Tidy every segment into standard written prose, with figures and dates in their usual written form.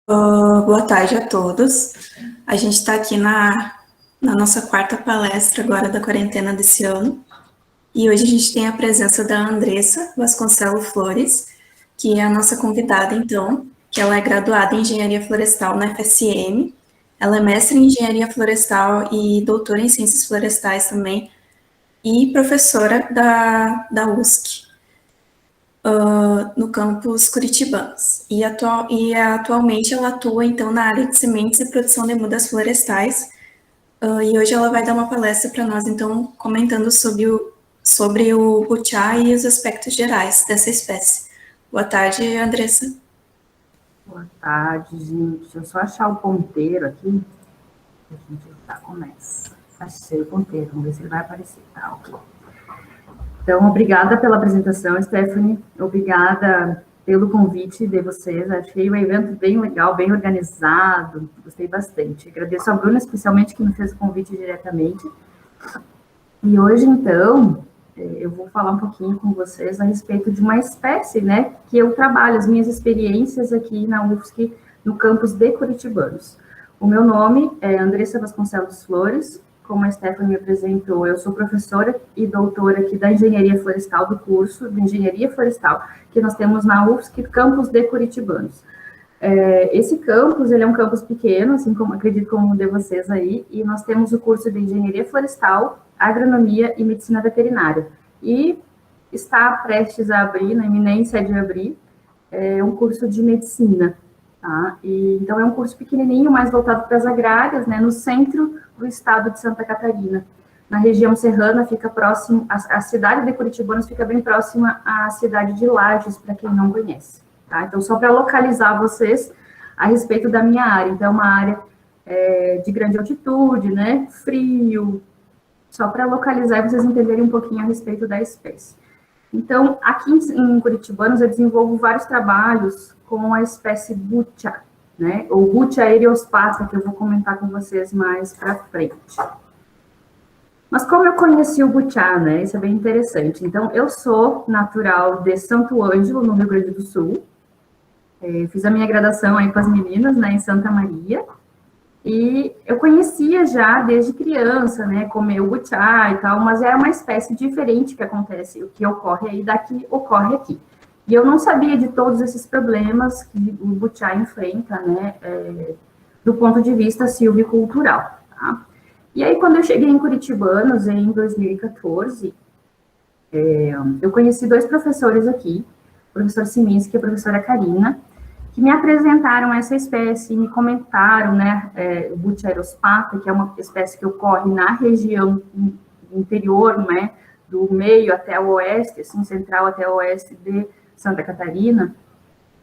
Boa tarde a todos. A gente está aqui na nossa quarta palestra agora da quarentena desse ano. E hoje a gente tem a presença da Andressa Vasconcelos Flores, que é a nossa convidada, então, que ela é graduada em Engenharia Florestal na FSM. Ela é mestre em Engenharia Florestal e doutora em Ciências Florestais também, e professora da USC. No campus Curitibanos. Atualmente ela atua, então, na área de sementes e produção de mudas florestais. E hoje ela vai dar uma palestra para nós, então, comentando sobre o butiá e os aspectos gerais dessa espécie. Boa tarde, Andressa. Boa tarde, gente. Deixa eu só achar o ponteiro aqui. A gente já começa. Achei o ponteiro, vamos ver se ele vai aparecer. Tá, ok. Então, obrigada pela apresentação, Stephanie. Obrigada pelo convite de vocês. Achei o evento bem legal, bem organizado. Gostei bastante. Agradeço a Bruna, especialmente, que me fez o convite diretamente. E hoje, então, eu vou falar um pouquinho com vocês a respeito de uma espécie, né, que eu trabalho, as minhas experiências aqui na UFSC, no campus de Curitibanos. O meu nome é Andressa Vasconcelos Flores, como a Stephanie me apresentou, eu sou professora e doutora aqui da Engenharia Florestal, do curso de Engenharia Florestal, que nós temos na UFSC, campus de Curitibanos. Esse campus, ele é um campus pequeno, assim como acredito como um de vocês aí, e nós temos o curso de Engenharia Florestal, Agronomia e Medicina Veterinária. E está prestes a abrir, na iminência de abrir, um curso de Medicina, tá? Então, é um curso pequenininho, mais voltado para as agrárias, né, no centro do estado de Santa Catarina. Na região serrana, fica próximo, a cidade de Curitibanos fica bem próxima à cidade de Lages, para quem não conhece. Tá? Então, só para localizar vocês a respeito da minha área. Então, é uma área de grande altitude, né? Frio, só para localizar e vocês entenderem um pouquinho a respeito da espécie. Então, aqui em Curitibanos, eu desenvolvo vários trabalhos com a espécie Bucha, né? Ou Bucha eriospata, que eu vou comentar com vocês mais para frente. Mas como eu conheci o Butiá, né? Isso é bem interessante. Então, eu sou natural de Santo Ângelo, no Rio Grande do Sul. Fiz a minha graduação aí com as meninas, né, em Santa Maria. E eu conhecia já desde criança, né, comer o butiá e tal, mas é uma espécie diferente que acontece, o que ocorre aí daqui ocorre aqui. E eu não sabia de todos esses problemas que o butiá enfrenta, né, do ponto de vista silvicultural, tá? E aí, quando eu cheguei em Curitibanos, em 2014, eu conheci dois professores aqui, o professor Siminski e a professora Karina, que me apresentaram essa espécie, me comentaram, né, o Bucha eriospata, que é uma espécie que ocorre na região interior, né, do meio até o oeste, assim, central até o oeste de Santa Catarina,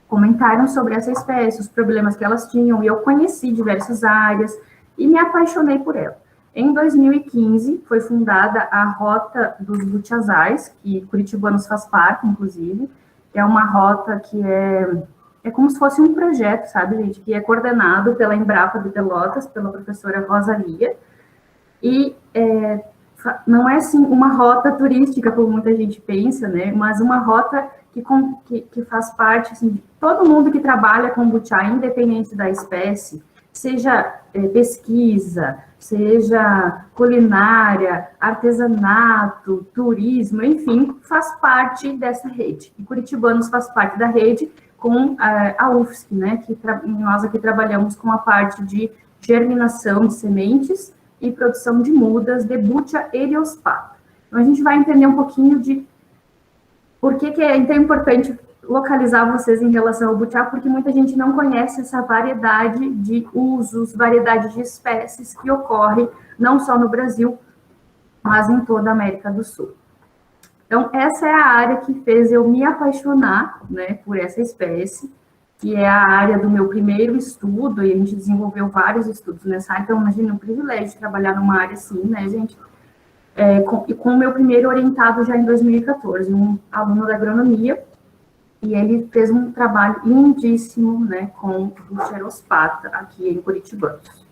comentaram sobre essa espécie, os problemas que elas tinham, e eu conheci diversas áreas e me apaixonei por ela. Em 2015, foi fundada a Rota dos Butiazais, que Curitibanos faz parte, inclusive, é uma rota que é como se fosse um projeto, sabe, gente, que é coordenado pela Embrapa de Pelotas, pela professora Rosalia, e não é, assim, uma rota turística, como muita gente pensa, né, mas uma rota que faz parte, assim, de todo mundo que trabalha com butiá, independente da espécie, seja pesquisa, seja culinária, artesanato, turismo, enfim, faz parte dessa rede. E Curitibanos faz parte da rede com a UFSC, né, que nós aqui trabalhamos com a parte de germinação de sementes e produção de mudas de Bucha eriospata. Então, a gente vai entender um pouquinho de por que é tão importante localizar vocês em relação ao butiá, porque muita gente não conhece essa variedade de usos, variedade de espécies que ocorre não só no Brasil, mas em toda a América do Sul. Então, essa é a área que fez eu me apaixonar, né, por essa espécie, que é a área do meu primeiro estudo, e a gente desenvolveu vários estudos nessa área, então imagina o privilégio de trabalhar numa área assim, né, gente? Com o meu primeiro orientado já em 2014, um aluno da agronomia, e ele fez um trabalho lindíssimo, né, com o xerospata aqui em Curitibanos.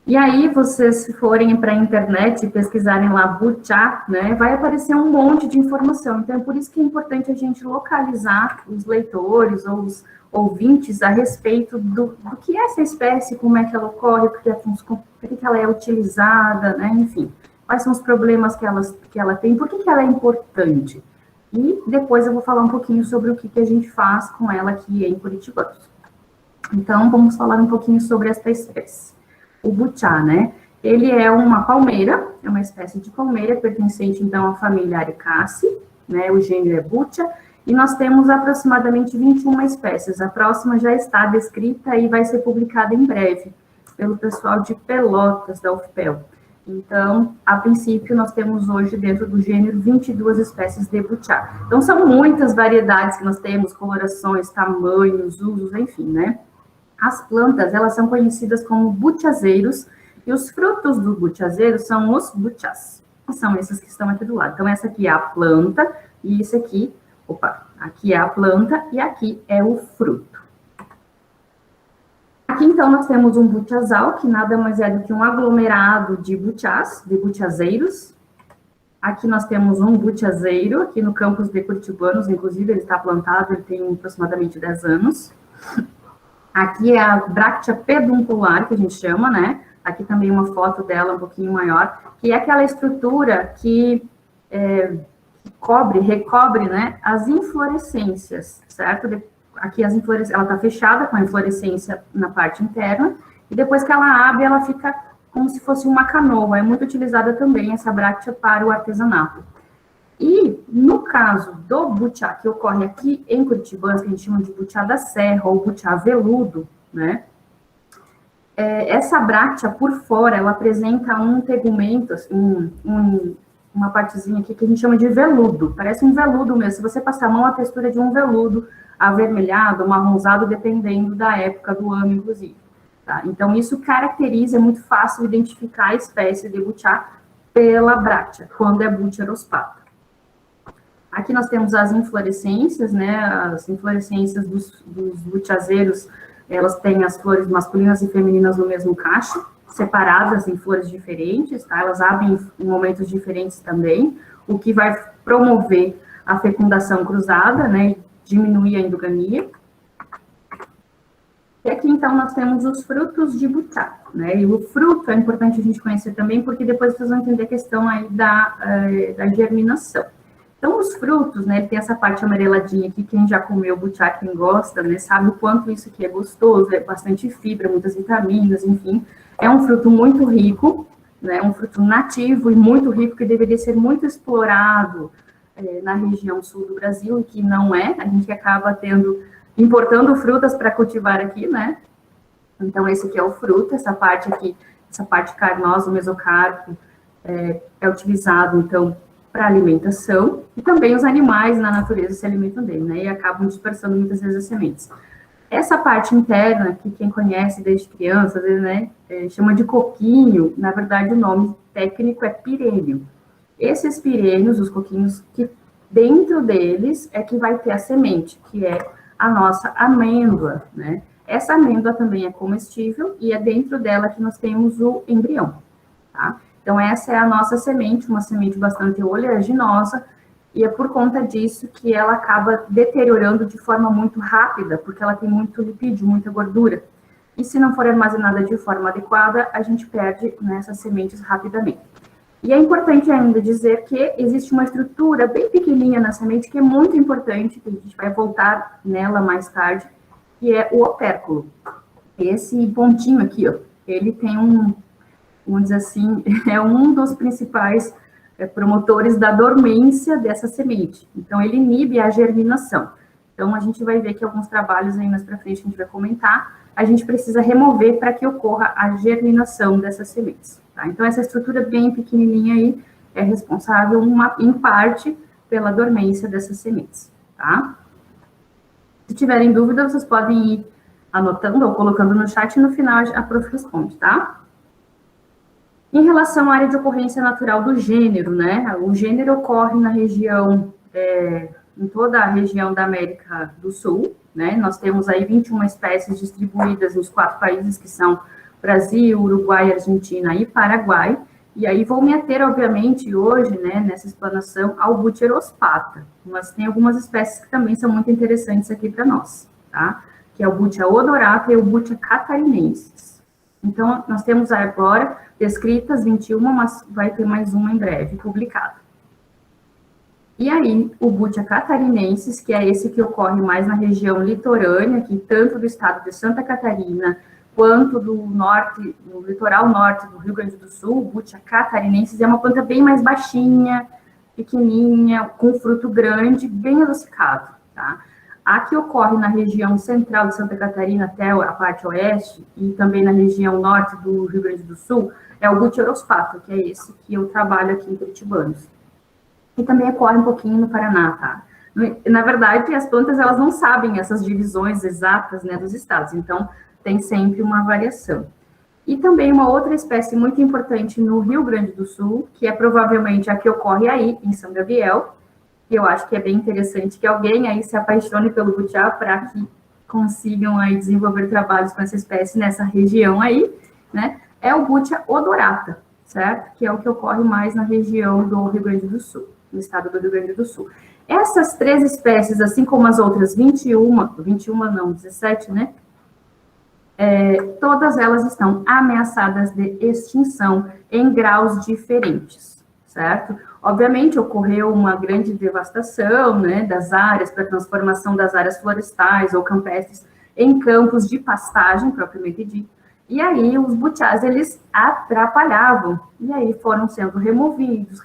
E aí, vocês se forem para a internet e pesquisarem lá butiá, né, vai aparecer um monte de informação. Então, é por isso que é importante a gente localizar os leitores ou os ouvintes a respeito do que é essa espécie, como é que ela ocorre, por que ela é utilizada, né, enfim. Quais são os problemas que ela tem, por que ela é importante. E depois eu vou falar um pouquinho sobre o que a gente faz com ela aqui em Curitiba. Então, vamos falar um pouquinho sobre esta espécie. O butiá, né? Ele é uma palmeira, é uma espécie de palmeira pertencente, então, à família Aricaceae, né? O gênero é Butia, e nós temos aproximadamente 21 espécies. A próxima já está descrita e vai ser publicada em breve pelo pessoal de Pelotas, da UFPEL. Então, a princípio, nós temos hoje, dentro do gênero, 22 espécies de butiá. Então, são muitas variedades que nós temos, colorações, tamanhos, usos, enfim, né? As plantas, elas são conhecidas como butiazeiros, e os frutos do butiazeiro são os butiás, que são esses que estão aqui do lado. Então, essa aqui é a planta, e esse aqui, aqui é a planta, e aqui é o fruto. Aqui, então, nós temos um butiazal, que nada mais é do que um aglomerado de butiás, de butiazeiros. Aqui nós temos um butiazeiro, aqui no campus de Curitibanos, inclusive, ele está plantado, ele tem aproximadamente 10 anos. Aqui é a Bractea peduncular, que a gente chama, né? Aqui também uma foto dela um pouquinho maior, que é aquela estrutura que recobre, né, as inflorescências, certo? Aqui ela está fechada com a inflorescência na parte interna, e depois que ela abre, ela fica como se fosse uma canoa. É muito utilizada também essa bráctea para o artesanato. E, no caso do butiá, que ocorre aqui em Curitiba, que a gente chama de butiá da serra, ou butiá veludo, né? Essa bráctea, por fora, ela apresenta um tegumento, assim, uma partezinha aqui que a gente chama de veludo. Parece um veludo mesmo. Se você passar a mão, a textura de um veludo avermelhado, marronzado, dependendo da época do ano, inclusive. Tá? Então, isso caracteriza, é muito fácil identificar a espécie de butiá pela bráctea, quando é butiarospata. Aqui nós temos as inflorescências, né? As inflorescências dos butiazeiros, elas têm as flores masculinas e femininas no mesmo cacho, separadas em flores diferentes, tá? Elas abrem em momentos diferentes também, o que vai promover a fecundação cruzada, né? Diminuir a endogamia. E aqui, então, nós temos os frutos de butiá, né? E o fruto é importante a gente conhecer também, porque depois vocês vão entender a questão aí da germinação. Então, os frutos, né, ele tem essa parte amareladinha aqui, quem já comeu butiá, quem gosta, né, sabe o quanto isso aqui é gostoso, é bastante fibra, muitas vitaminas, enfim. É um fruto muito rico, né, um fruto nativo e muito rico, que deveria ser muito explorado na região sul do Brasil, e que não é, a gente acaba importando frutas para cultivar aqui, né. Então, esse aqui é o fruto, essa parte aqui, essa parte carnosa, o mesocarpo, é utilizado, então, para alimentação, e também os animais na natureza se alimentam dele, né, e acabam dispersando muitas vezes as sementes. Essa parte interna, que quem conhece desde criança, às vezes, né, chama de coquinho, na verdade o nome técnico é pirênio. Esses pirênios, os coquinhos, que dentro deles é que vai ter a semente, que é a nossa amêndoa, né. Essa amêndoa também é comestível, e é dentro dela que nós temos o embrião, tá? Então, essa é a nossa semente, uma semente bastante oleaginosa, e é por conta disso que ela acaba deteriorando de forma muito rápida, porque ela tem muito lipídio, muita gordura. E se não for armazenada de forma adequada, a gente perde essas sementes rapidamente. E é importante ainda dizer que existe uma estrutura bem pequenininha na semente, que é muito importante, que a gente vai voltar nela mais tarde, que é o opérculo. Esse pontinho aqui, ó, ele tem vamos dizer assim, é um dos principais promotores da dormência dessa semente. Então, ele inibe a germinação. Então, a gente vai ver que alguns trabalhos aí mais para frente, que a gente vai comentar, a gente precisa remover para que ocorra a germinação dessas sementes. Tá? Então, essa estrutura bem pequenininha aí é responsável, em parte, pela dormência dessas sementes. Tá? Se tiverem dúvida, vocês podem ir anotando ou colocando no chat, e no final a prof responde, tá? Em relação à área de ocorrência natural do gênero, né? O gênero ocorre na região, em toda a região da América do Sul, né? Nós temos aí 21 espécies distribuídas nos 4 países, que são Brasil, Uruguai, Argentina e Paraguai. E aí vou me ater, obviamente, hoje, né, nessa explanação, ao Buterospata, mas tem algumas espécies que também são muito interessantes aqui para nós, tá? Que é o Butia odorata e o Butia catarinensis. Então, nós temos agora descritas 21, mas vai ter mais uma em breve publicada. E aí, o Butia catarinensis, que é esse que ocorre mais na região litorânea, aqui, tanto do estado de Santa Catarina, quanto do norte, no litoral norte do Rio Grande do Sul, o Butia catarinensis é uma planta bem mais baixinha, pequenininha, com fruto grande, bem adocicado, tá? A que ocorre na região central de Santa Catarina até a parte oeste, e também na região norte do Rio Grande do Sul, é o Buterospata, que é esse que eu trabalho aqui em Curitibanos. E também ocorre um pouquinho no Paraná, tá? Na verdade, as plantas, elas não sabem essas divisões exatas, né, dos estados, então tem sempre uma variação. E também uma outra espécie muito importante no Rio Grande do Sul, que é provavelmente a que ocorre aí, em São Gabriel, que eu acho que é bem interessante que alguém aí se apaixone pelo butiá para que consigam aí desenvolver trabalhos com essa espécie nessa região aí, né? É o Butia odorata, certo? Que é o que ocorre mais na região do Rio Grande do Sul, no estado do Rio Grande do Sul. Essas 3 espécies, assim como as outras 21 não, 17, né? Todas elas estão ameaçadas de extinção em graus diferentes, certo? Obviamente, ocorreu uma grande devastação, né, das áreas, para a transformação das áreas florestais ou campestres em campos de pastagem, propriamente dito, e aí os butiás, eles atrapalhavam, e aí foram sendo removidos,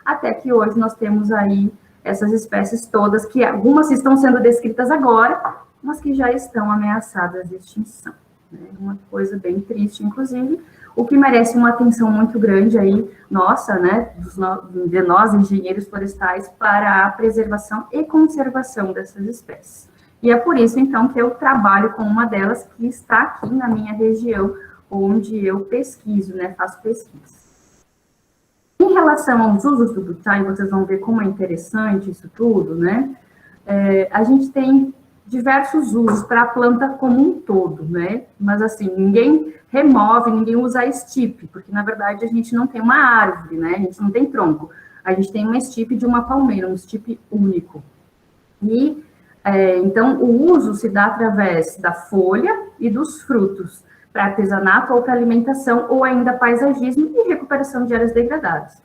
até que hoje nós temos aí essas espécies todas, que algumas estão sendo descritas agora, mas que já estão ameaçadas de extinção. Né? Uma coisa bem triste, inclusive, o que merece uma atenção muito grande aí, nossa, né, de nós, engenheiros florestais, para a preservação e conservação dessas espécies. E é por isso, então, que eu trabalho com uma delas que está aqui na minha região, onde eu pesquiso, né, faço pesquisa. Em relação aos usos do butiá, e vocês vão ver como é interessante isso tudo, né, a gente tem diversos usos para a planta como um todo, né? Mas, assim, ninguém remove, ninguém usa a estipe, porque, na verdade, a gente não tem uma árvore, né? A gente não tem tronco. A gente tem uma estipe de uma palmeira, um estipe único. E, então, o uso se dá através da folha e dos frutos, para artesanato ou para alimentação, ou ainda paisagismo e recuperação de áreas degradadas.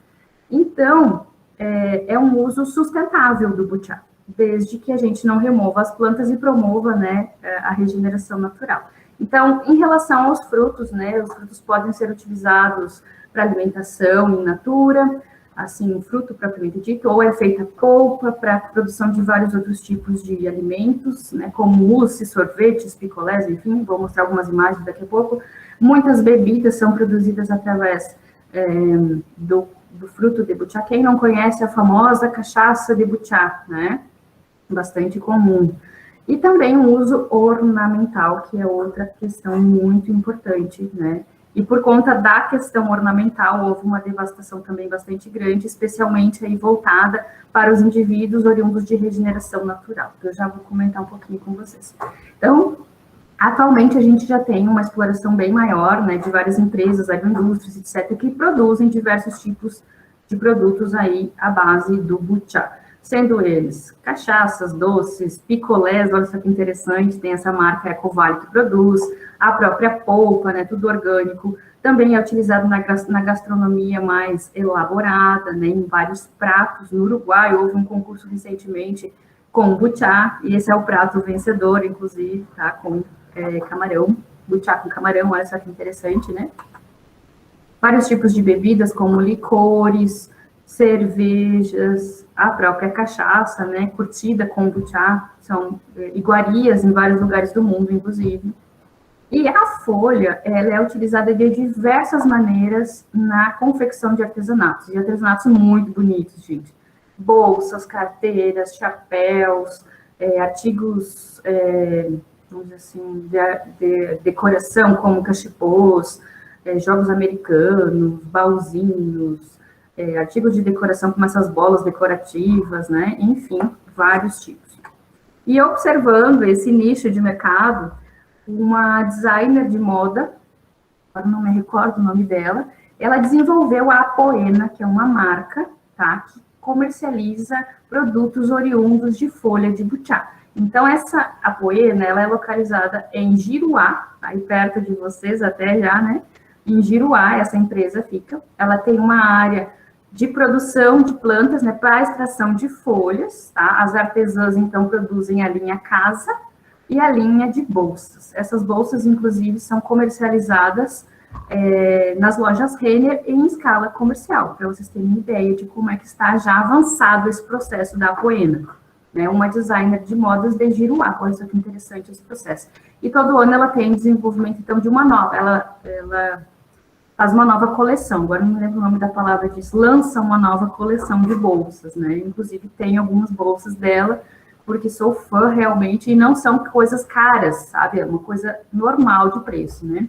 Então, é um uso sustentável do butiá, desde que a gente não remova as plantas e promova, né, a regeneração natural. Então, em relação aos frutos, né, os frutos podem ser utilizados para alimentação in natura, assim, fruto propriamente dito, ou é feita polpa para a produção de vários outros tipos de alimentos, né, como mousse, sorvetes, picolés, enfim, vou mostrar algumas imagens daqui a pouco. Muitas bebidas são produzidas através do fruto de butiá. Quem não conhece a famosa cachaça de butiá, né? Bastante comum. E também o uso ornamental, que é outra questão muito importante, né? E por conta da questão ornamental, houve uma devastação também bastante grande, especialmente aí voltada para os indivíduos oriundos de regeneração natural. Eu já vou comentar um pouquinho com vocês. Então, atualmente a gente já tem uma exploração bem maior, né, de várias empresas, agroindústrias, etc., que produzem diversos tipos de produtos aí à base do butiá. Sendo eles cachaças, doces, picolés, olha só que interessante, tem essa marca Ecovale que produz, a própria polpa, né, tudo orgânico, também é utilizado na gastronomia mais elaborada, né, em vários pratos. No Uruguai, houve um concurso recentemente com butiá, e esse é o prato vencedor, inclusive, tá, com camarão, butiá com camarão, olha só que interessante, né. Vários tipos de bebidas, como licores, cervejas, a própria cachaça, né, curtida com butiá, são iguarias em vários lugares do mundo, inclusive. E a folha, ela é utilizada de diversas maneiras na confecção de artesanatos muito bonitos, gente. Bolsas, carteiras, chapéus, artigos, vamos dizer assim, de decoração, como cachepôs, jogos americanos, baúzinhos, artigos de decoração como essas bolas decorativas, né? Enfim, vários tipos. E observando esse nicho de mercado, uma designer de moda, agora não me recordo o nome dela, ela desenvolveu a Apoena, que é uma marca, tá, que comercializa produtos oriundos de folha de butiá. Então, essa Apoena, ela é localizada em Giruá, aí perto de vocês até já, né? Em Giruá, essa empresa fica. Ela tem uma área de produção de plantas, né, para extração de folhas, tá? As artesãs, então, produzem a linha casa e a linha de bolsas. Essas bolsas, inclusive, são comercializadas nas lojas Renner em escala comercial, para vocês terem ideia de como é que está já avançado esse processo da Apoena, né? Uma designer de modas de Giruá, olha só que interessante esse processo. E todo ano ela tem desenvolvimento, então, de uma nova, ela faz uma nova coleção, agora não me lembro o nome da palavra disso, lança uma nova coleção de bolsas, né? Inclusive tem algumas bolsas dela, porque sou fã realmente, e não são coisas caras, sabe? É uma coisa normal de preço, né?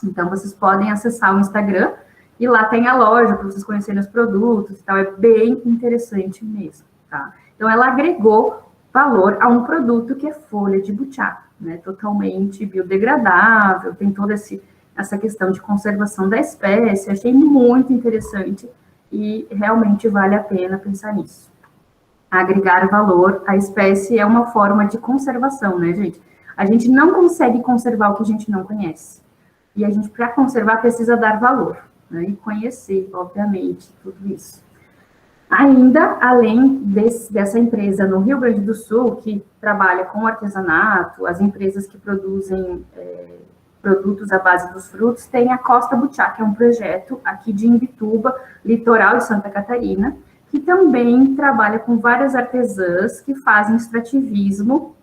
Então, vocês podem acessar o Instagram, e lá tem a loja, para vocês conhecerem os produtos e tal, é bem interessante mesmo, tá? Então, ela agregou valor a um produto que é folha de butiá, né? Totalmente biodegradável, tem toda essa questão de conservação da espécie, achei muito interessante, e realmente vale a pena pensar nisso. Agregar valor à espécie é uma forma de conservação, né, gente? A gente não consegue conservar o que a gente não conhece. E a gente, para conservar, precisa dar valor, né? E conhecer, obviamente, tudo isso. Ainda, além dessa empresa no Rio Grande do Sul, que trabalha com artesanato, as empresas que produzem produtos à base dos frutos, tem a Costa Butiá, que é um projeto aqui de Imbituba, litoral de Santa Catarina, que também trabalha com várias artesãs que fazem extrativismo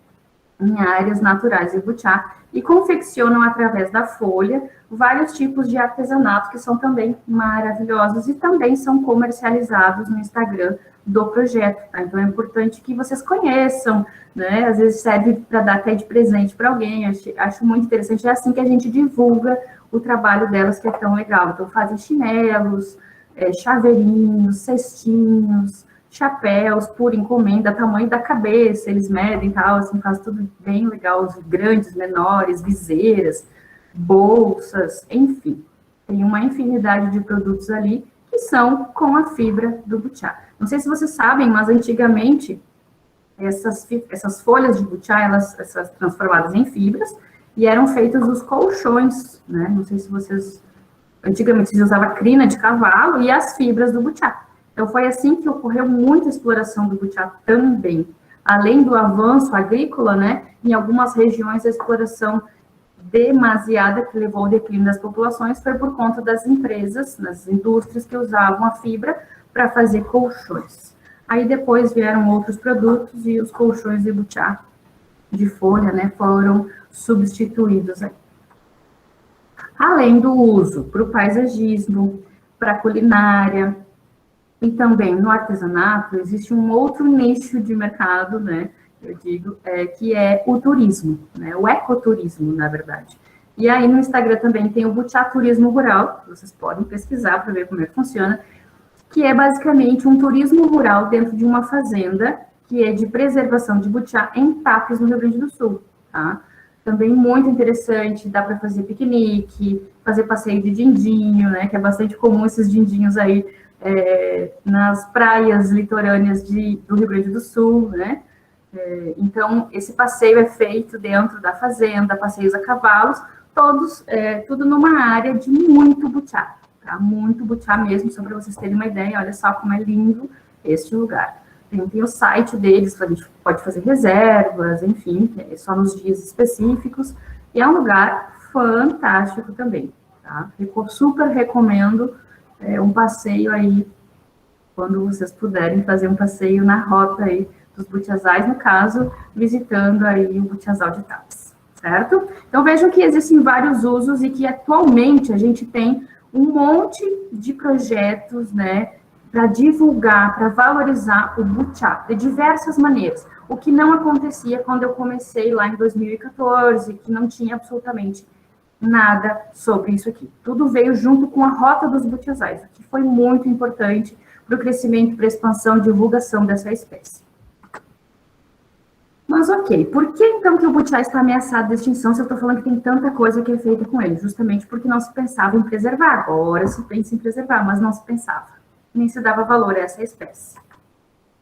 em áreas naturais de butiá e confeccionam através da folha vários tipos de artesanato que são também maravilhosos e também são comercializados no Instagram do projeto, tá? Então é importante que vocês conheçam, né? Às vezes serve para dar até de presente para alguém, acho muito interessante, é assim que a gente divulga o trabalho delas, que é tão legal. Então fazem chinelos, chaveirinhos, cestinhos, chapéus por encomenda, tamanho da cabeça, eles medem e tal, assim, faz tudo bem legal, os grandes, menores, viseiras, bolsas, enfim. Tem uma infinidade de produtos ali que são com a fibra do butiá. Não sei se vocês sabem, mas antigamente essas folhas de butiá, elas transformadas em fibras, e eram feitos os colchões, né? Não sei se vocês... Antigamente se usava crina de cavalo e as fibras do butiá. Então, foi assim que ocorreu muita exploração do butiá também. Além do avanço agrícola, né, em algumas regiões a exploração demasiada, que levou ao declínio das populações, foi por conta das empresas, das indústrias que usavam a fibra para fazer colchões. Aí depois vieram outros produtos e os colchões de butiá de folha, né, foram substituídos aí. Além do uso para o paisagismo, para a culinária, e também no artesanato, existe um outro nicho de mercado, né, eu digo, que é o turismo, né, o ecoturismo, na verdade. E aí no Instagram também tem o Butiá Turismo Rural, vocês podem pesquisar para ver como é que funciona, que é basicamente um turismo rural dentro de uma fazenda, que é de preservação de butiá em Tapes, no Rio Grande do Sul, tá? Também muito interessante, dá para fazer piquenique, fazer passeio de dindinho, né, que é bastante comum esses dindinhos aí, nas praias litorâneas do Rio Grande do Sul, né? Então, esse passeio é feito dentro da fazenda, passeios a cavalos, tudo numa área de muito butiá, tá? Muito butiá mesmo, só para vocês terem uma ideia, olha só como é lindo este lugar. Tem o site deles, a gente pode fazer reservas, enfim, só nos dias específicos, e é um lugar fantástico também, tá? Super recomendo um passeio aí, quando vocês puderem fazer um passeio na rota aí dos butiazais, no caso, visitando aí o Butiazal de Tapes, certo? Então, vejam que existem vários usos e que atualmente a gente tem um monte de projetos, né, para divulgar, para valorizar o butiá, de diversas maneiras. O que não acontecia quando eu comecei lá em 2014, que não tinha absolutamente nada sobre isso aqui. Tudo veio junto com a Rota dos Butiazais, que foi muito importante para o crescimento, para a expansão e divulgação dessa espécie. Mas ok, por que então que o butiá está ameaçado de extinção se eu estou falando que tem tanta coisa que é feita com ele? Justamente porque não se pensava em preservar. Agora se pensa em preservar, mas não se pensava. Nem se dava valor a essa espécie.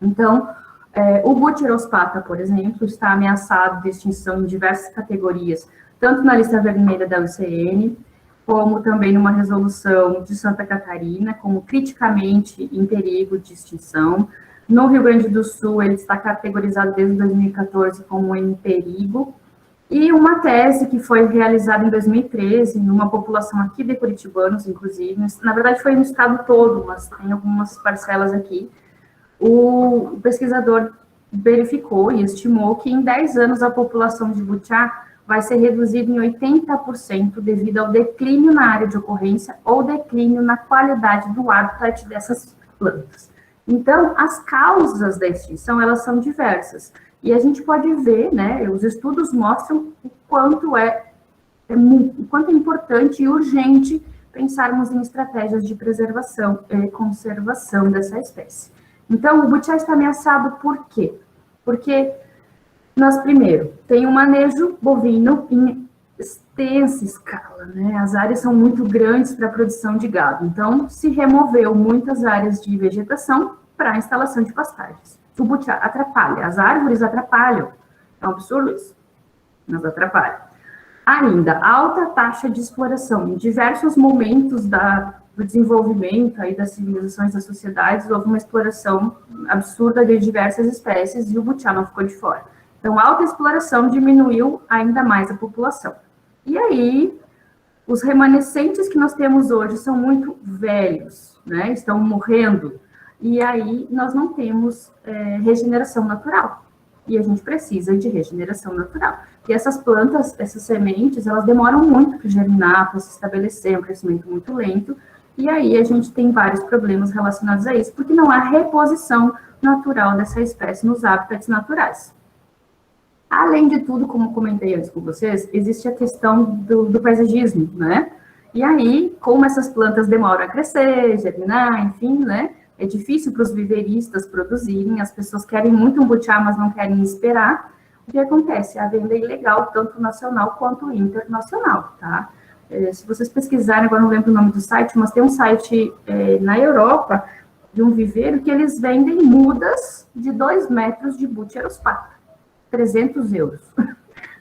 Então, o Butyrospatha, por exemplo, está ameaçado de extinção em diversas categorias, tanto na lista vermelha da UCN, como também numa resolução de Santa Catarina, como criticamente em perigo de extinção. No Rio Grande do Sul, ele está categorizado desde 2014 como em perigo. E uma tese que foi realizada em 2013, numa população aqui de curitibanos, inclusive, na verdade foi no estado todo, mas tem algumas parcelas aqui, o pesquisador verificou e estimou que em 10 anos a população de butiá vai ser reduzida em 80% devido ao declínio na área de ocorrência ou declínio na qualidade do habitat dessas plantas. Então, as causas da extinção, elas são diversas. E a gente pode ver, né, os estudos mostram o quanto é importante e urgente pensarmos em estratégias de preservação e conservação dessa espécie. Então, o butiá está ameaçado por quê? Porque nós, primeiro, tem um manejo bovino em extensa escala, né? As áreas são muito grandes para a produção de gado. Então, se removeu muitas áreas de vegetação para a instalação de pastagens. O butiá atrapalha, as árvores atrapalham. É um absurdo isso, mas atrapalha. Ainda, alta taxa de exploração. Em diversos momentos do desenvolvimento aí das civilizações, das sociedades, houve uma exploração absurda de diversas espécies e o butiá não ficou de fora. Então, a alta exploração diminuiu ainda mais a população. E aí, os remanescentes que nós temos hoje são muito velhos, né? Estão morrendo. E aí, nós não temos regeneração natural. E a gente precisa de regeneração natural. E essas plantas, essas sementes, elas demoram muito para germinar, para se estabelecer, um crescimento muito lento. E aí, a gente tem vários problemas relacionados a isso, porque não há reposição natural dessa espécie nos hábitats naturais. Além de tudo, como comentei antes com vocês, existe a questão do paisagismo, né? E aí, como essas plantas demoram a crescer, germinar, enfim, né? É difícil para os viveiristas produzirem, as pessoas querem muito um butiá, mas não querem esperar. O que acontece? A venda é ilegal, tanto nacional quanto internacional, tá? Se vocês pesquisarem, agora não lembro o nome do site, mas tem um site na Europa, de um viveiro, que eles vendem mudas de 2 metros de Butyrospatha. 300 euros.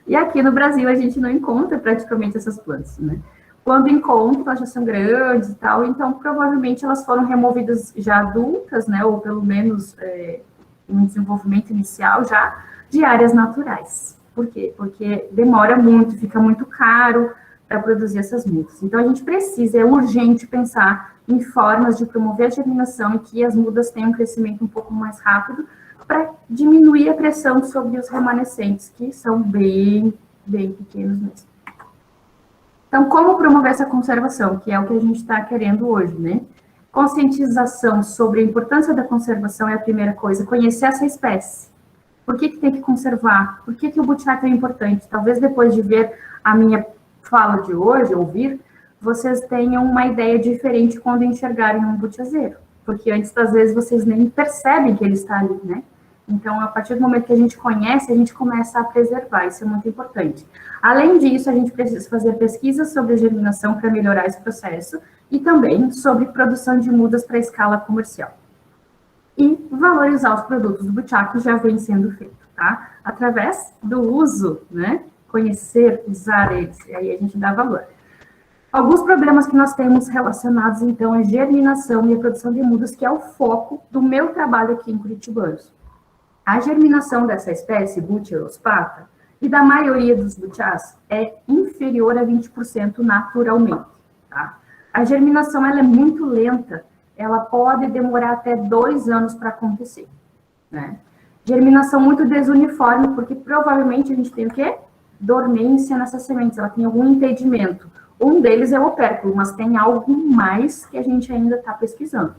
E aqui no Brasil a gente não encontra praticamente essas plantas, né? Quando encontra, elas já são grandes e tal, então provavelmente elas foram removidas já adultas, né? Ou pelo menos em desenvolvimento inicial já de áreas naturais. Por quê? Porque demora muito, fica muito caro para produzir essas mudas. Então a gente precisa, é urgente pensar em formas de promover a germinação e que as mudas tenham um crescimento um pouco mais rápido, para diminuir a pressão sobre os remanescentes, que são bem pequenos mesmo. Então, como promover essa conservação, que é o que a gente está querendo hoje, né? Conscientização sobre a importância da conservação é a primeira coisa, conhecer essa espécie. Por que tem que conservar? Por que o butiá é tão importante? Talvez depois de ver a minha fala de hoje, ouvir, vocês tenham uma ideia diferente quando enxergarem um butiazeiro. Porque antes, das vezes, vocês nem percebem que ele está ali, né? Então, a partir do momento que a gente conhece, a gente começa a preservar, isso é muito importante. Além disso, a gente precisa fazer pesquisas sobre a germinação para melhorar esse processo e também sobre produção de mudas para escala comercial. E valorizar os produtos do butiá que já vem sendo feito, tá? Através do uso, né? Conhecer, usar eles, e aí a gente dá valor. Alguns problemas que nós temos relacionados, então, à germinação e à produção de mudas, que é o foco do meu trabalho aqui em Curitibanos. A germinação dessa espécie, Butyrospatha, e da maioria dos butiás, é inferior a 20% naturalmente, tá? A germinação, ela é muito lenta, ela pode demorar até 2 anos para acontecer, né? Germinação muito desuniforme, porque provavelmente a gente tem o quê? Dormência nessas sementes, ela tem algum impedimento. Um deles é o opérculo, mas tem algo mais que a gente ainda está pesquisando.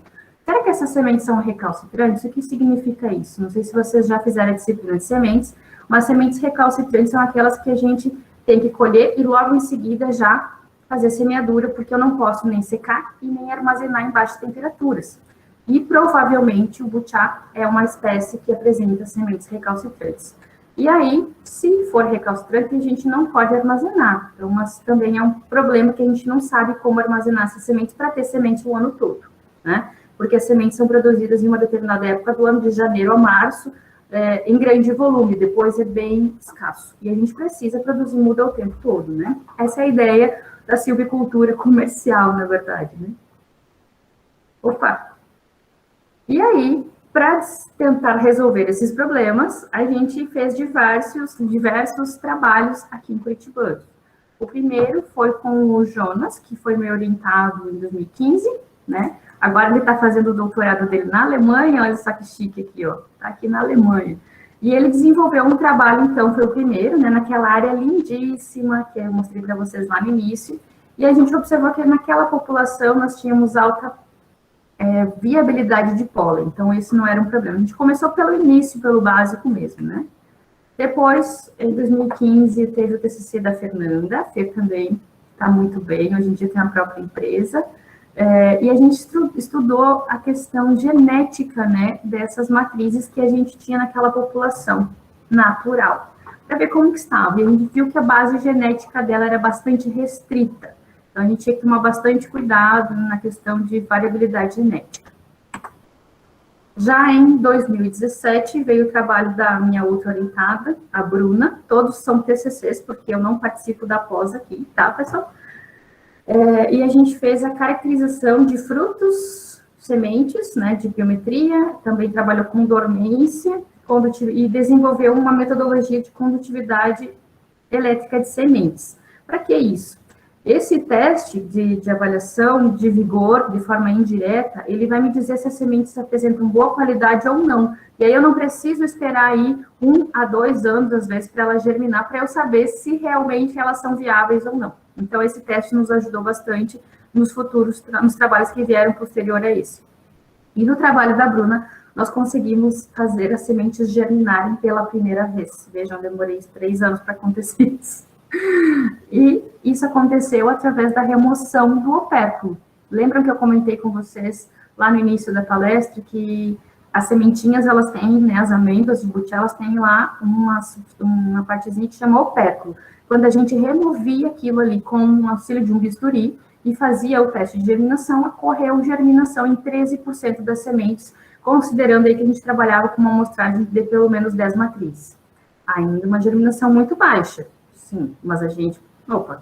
Será que essas sementes são recalcitrantes? O que significa isso? Não sei se vocês já fizeram a disciplina de sementes, mas sementes recalcitrantes são aquelas que a gente tem que colher e logo em seguida já fazer semeadura, porque eu não posso nem secar e nem armazenar em baixas temperaturas. E provavelmente o butiá é uma espécie que apresenta sementes recalcitrantes. E aí, se for recalcitrante, a gente não pode armazenar. Então, mas também é um problema que a gente não sabe como armazenar essas sementes para ter semente o ano todo, né? Porque as sementes são produzidas em uma determinada época do ano, de janeiro a março, em grande volume, depois é bem escasso. E a gente precisa produzir muda o tempo todo, né? Essa é a ideia da silvicultura comercial, na verdade, né? Opa! E aí, para tentar resolver esses problemas, a gente fez diversos trabalhos aqui em Curitiba. O primeiro foi com o Jonas, que foi meu orientado em 2015, né? Agora ele está fazendo o doutorado dele na Alemanha, olha só que chique aqui, ó, tá aqui na Alemanha. E ele desenvolveu um trabalho, então, foi o primeiro, né, naquela área lindíssima que eu mostrei para vocês lá no início, e a gente observou que naquela população nós tínhamos alta viabilidade de pólen, então esse não era um problema. A gente começou pelo início, pelo básico mesmo, né? Depois, em 2015, teve o TCC da Fernanda, a Fê também está muito bem, hoje em dia tem a própria empresa, e a gente estudou a questão genética, né, dessas matrizes que a gente tinha naquela população natural, para ver como que estava, e a gente viu que a base genética dela era bastante restrita, então a gente tinha que tomar bastante cuidado na questão de variabilidade genética. Já em 2017, veio o trabalho da minha outra orientada, a Bruna, todos são TCCs, porque eu não participo da pós aqui, tá, pessoal? E a gente fez a caracterização de frutos, sementes, né, de biometria, também trabalhou com dormência, e desenvolveu uma metodologia de condutividade elétrica de sementes. Para que isso? Esse teste de avaliação de vigor, de forma indireta, ele vai me dizer se as sementes apresentam boa qualidade ou não. E aí eu não preciso esperar aí 1 a 2 anos, às vezes, para ela germinar, para eu saber se realmente elas são viáveis ou não. Então, esse teste nos ajudou bastante nos trabalhos que vieram posterior a esse. E no trabalho da Bruna, nós conseguimos fazer as sementes germinarem pela primeira vez. Vejam, demorei 3 anos para acontecer isso. E isso aconteceu através da remoção do opérculo. Lembram que eu comentei com vocês lá no início da palestra que as sementinhas, elas têm, né, as amêndoas de butiá, elas têm lá uma partezinha que chama opérculo. Quando a gente removia aquilo ali com o auxílio de um bisturi e fazia o teste de germinação, ocorreu germinação em 13% das sementes, considerando aí que a gente trabalhava com uma amostragem de pelo menos 10 matrizes. Ainda uma germinação muito baixa. Sim, mas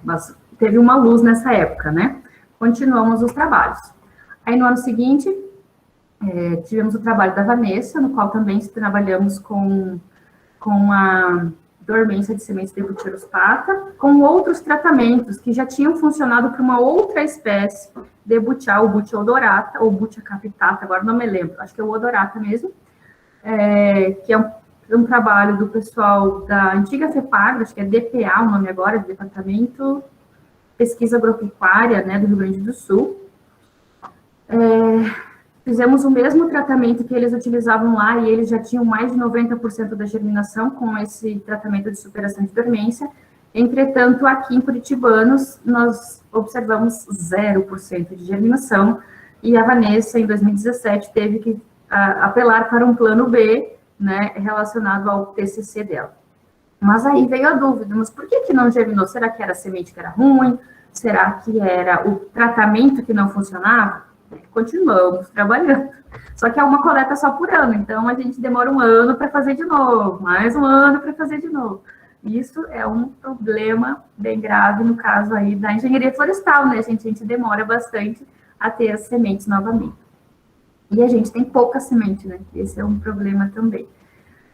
mas teve uma luz nessa época, né? Continuamos os trabalhos. Aí, no ano seguinte, tivemos o trabalho da Vanessa, no qual também trabalhamos com a dormência de sementes de Butyrospata, com outros tratamentos que já tinham funcionado para uma outra espécie de butiá, o Butia odorata, ou Butia capitata, agora não me lembro, acho que é o odorata mesmo, que é um trabalho do pessoal da antiga FEPAGRO, acho que é DPA o nome agora, Departamento Pesquisa Agropecuária, né, do Rio Grande do Sul. Fizemos o mesmo tratamento que eles utilizavam lá, e eles já tinham mais de 90% da germinação com esse tratamento de superação de dormência. Entretanto, aqui em Curitibanos, nós observamos 0% de germinação, e a Vanessa, em 2017, teve que apelar para um plano B, né, relacionado ao TCC dela. Mas aí veio a dúvida, mas por que não germinou? Será que era a semente que era ruim? Será que era o tratamento que não funcionava? Continuamos trabalhando. Só que é uma coleta só por ano, então a gente demora 1 ano para fazer de novo, mais 1 ano para fazer de novo. Isso é um problema bem grave no caso aí da engenharia florestal, né, gente? A gente demora bastante a ter as sementes novamente. E a gente tem pouca semente, né? Esse é um problema também.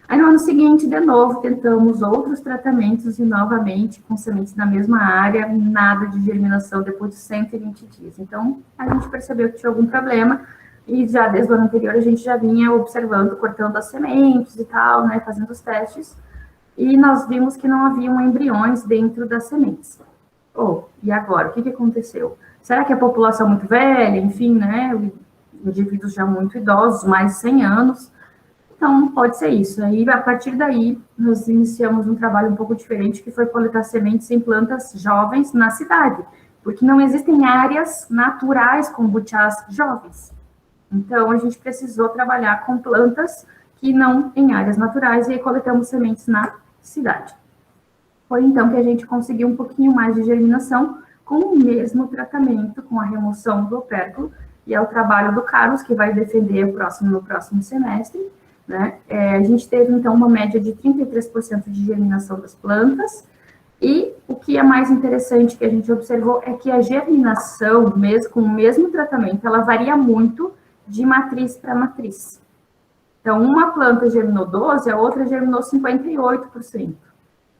Aí, no ano seguinte, de novo, tentamos outros tratamentos e, novamente, com sementes na mesma área, nada de germinação depois de 120 dias. Então, a gente percebeu que tinha algum problema e já desde o ano anterior a gente já vinha observando, cortando as sementes e tal, né? Fazendo os testes. E nós vimos que não haviam embriões dentro das sementes. E agora? O que aconteceu? Será que a população é muito velha? Enfim, né? Indivíduos já muito idosos, mais de 100 anos, então pode ser isso. Aí, a partir daí, nós iniciamos um trabalho um pouco diferente, que foi coletar sementes em plantas jovens na cidade, porque não existem áreas naturais com butiás jovens. Então, a gente precisou trabalhar com plantas que não em áreas naturais, e aí coletamos sementes na cidade. Foi então que a gente conseguiu um pouquinho mais de germinação com o mesmo tratamento, com a remoção do opérculo, e é o trabalho do Carlos, que vai defender no próximo semestre, né? A gente teve, então, uma média de 33% de germinação das plantas, e o que é mais interessante que a gente observou é que a germinação, mesmo com o mesmo tratamento, ela varia muito de matriz para matriz. Então, uma planta germinou 12%, a outra germinou 58%.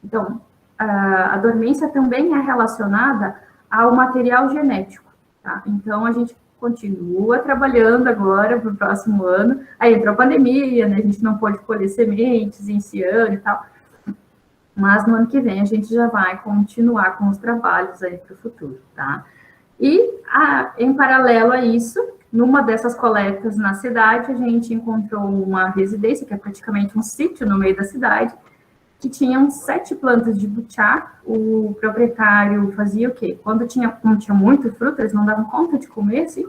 Então, a dormência também é relacionada ao material genético, tá? Então, a gente continua trabalhando agora para o próximo ano. Aí entrou a pandemia, né? A gente não pode colher sementes esse ano e tal. Mas no ano que vem a gente já vai continuar com os trabalhos aí para o futuro, tá? E, em paralelo a isso, numa dessas coletas na cidade, a gente encontrou uma residência, que é praticamente um sítio no meio da cidade, que tinham 7 plantas de butiá. O proprietário fazia o quê? Quando não tinha muito fruta, eles não davam conta de comer, assim,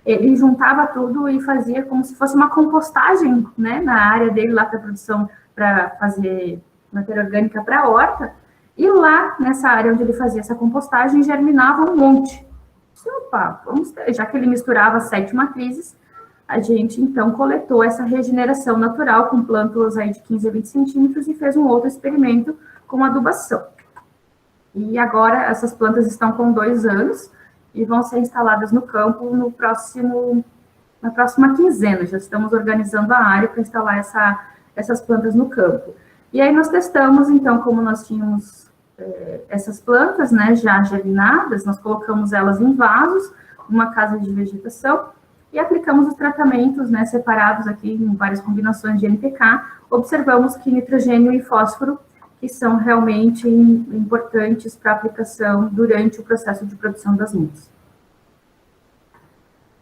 ele juntava tudo e fazia como se fosse uma compostagem, né, na área dele, lá para produção, para fazer matéria orgânica para a horta, e lá, nessa área onde ele fazia essa compostagem, germinava um monte. Opa, já que ele misturava 7 matrizes, a gente, então, coletou essa regeneração natural com plântulas aí de 15 a 20 centímetros e fez um outro experimento com adubação. E agora, essas plantas estão com 2 anos e vão ser instaladas no campo na próxima quinzena. Já estamos organizando a área para instalar essas plantas no campo. E aí nós testamos, então, como nós tínhamos essas plantas, né, já germinadas, nós colocamos elas em vasos, uma casa de vegetação, e aplicamos os tratamentos, né, separados aqui em várias combinações de NPK, observamos que nitrogênio e fósforo, que são realmente importantes para aplicação durante o processo de produção das mudas.